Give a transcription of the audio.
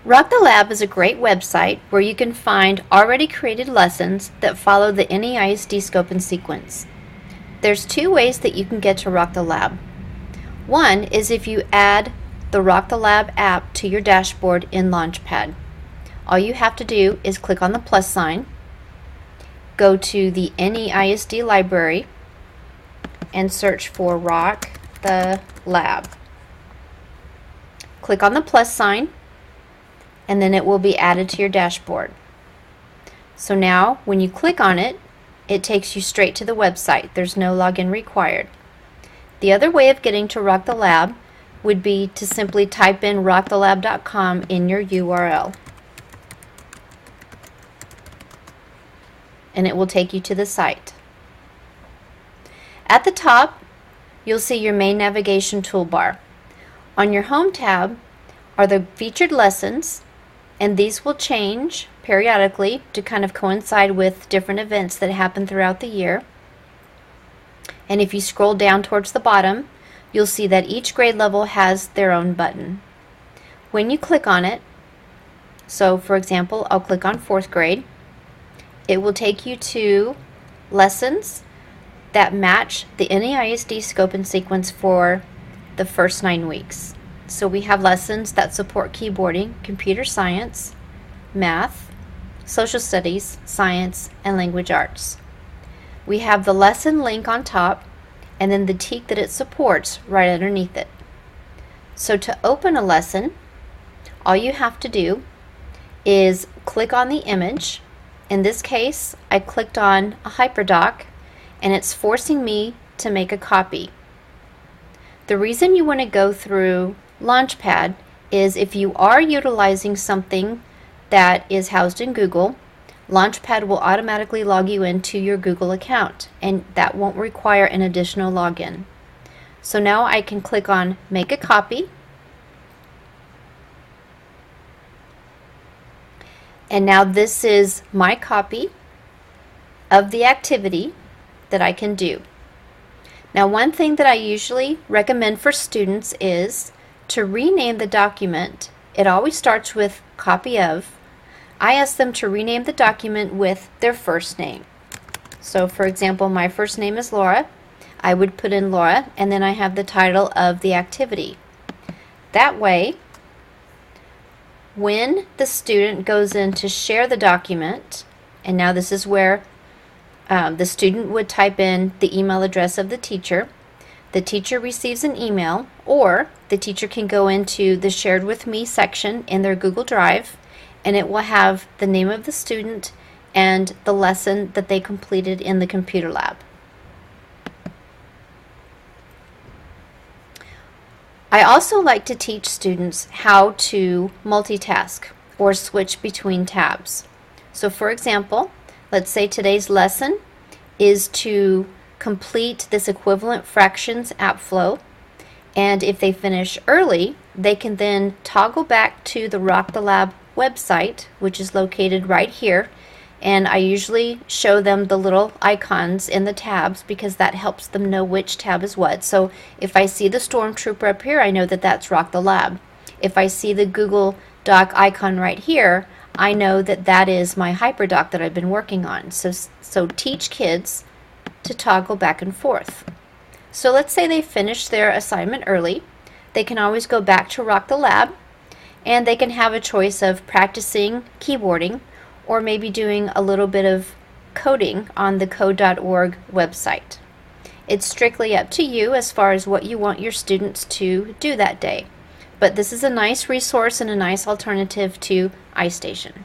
Rock the Lab is a great website where you can find already created lessons that follow the NEISD scope and sequence. There's two ways that you can get to Rock the Lab. One is if you add the Rock the Lab app to your dashboard in Launchpad. All you have to do is click on the plus sign, go to the NEISD library, and search for Rock the Lab. Click on the plus sign, and then it will be added to your dashboard. So now when you click on it, it takes you straight to the website. There's no login required. The other way of getting to Rock the Lab would be to simply type in rockthelab.com in your URL. And it will take you to the site. At the top, you'll see your main navigation toolbar. On your Home tab are the featured lessons, and these will change periodically to kind of coincide with different events that happen throughout the year. And if you scroll down towards the bottom, you'll see that each grade level has their own button. When you click on it, so for example, I'll click on 4th grade, it will take you to lessons that match the NEISD scope and sequence for the first 9 weeks. So we have lessons that support keyboarding, computer science, math, social studies, science, and language arts. We have the lesson link on top and then the TEK that it supports right underneath it. So to open a lesson, all you have to do is click on the image. In this case, I clicked on a HyperDoc and it's forcing me to make a copy. The reason you want to go through Launchpad is if you are utilizing something that is housed in Google, Launchpad will automatically log you into your Google account, and that won't require an additional login. So now I can click on Make a Copy, and now this is my copy of the activity that I can do. Now, one thing that I usually recommend for students is to rename the document. It always starts with copy of. I ask them to rename the document with their first name. So for example, my first name is Laura. I would put in Laura, and then I have the title of the activity. That way, when the student goes in to share the document, and now this is where the student would type in the email address of the teacher receives an email, or the teacher can go into the Shared With Me section in their Google Drive, and it will have the name of the student and the lesson that they completed in the computer lab. I also like to teach students how to multitask or switch between tabs. So for example, let's say today's lesson is to complete this equivalent fractions app flow, and if they finish early, they can then toggle back to the Rock the Lab website, which is located right here, and I usually show them the little icons in the tabs because that helps them know which tab is what. So if I see the Stormtrooper up here, I know that that's Rock the Lab. If I see the Google Doc icon right here, I know that that is my HyperDoc that I've been working on. So teach kids to toggle back and forth. So let's say they finish their assignment early. They can always go back to Rock the Lab, and they can have a choice of practicing keyboarding or maybe doing a little bit of coding on the code.org website. It's strictly up to you as far as what you want your students to do that day. But this is a nice resource and a nice alternative to iStation.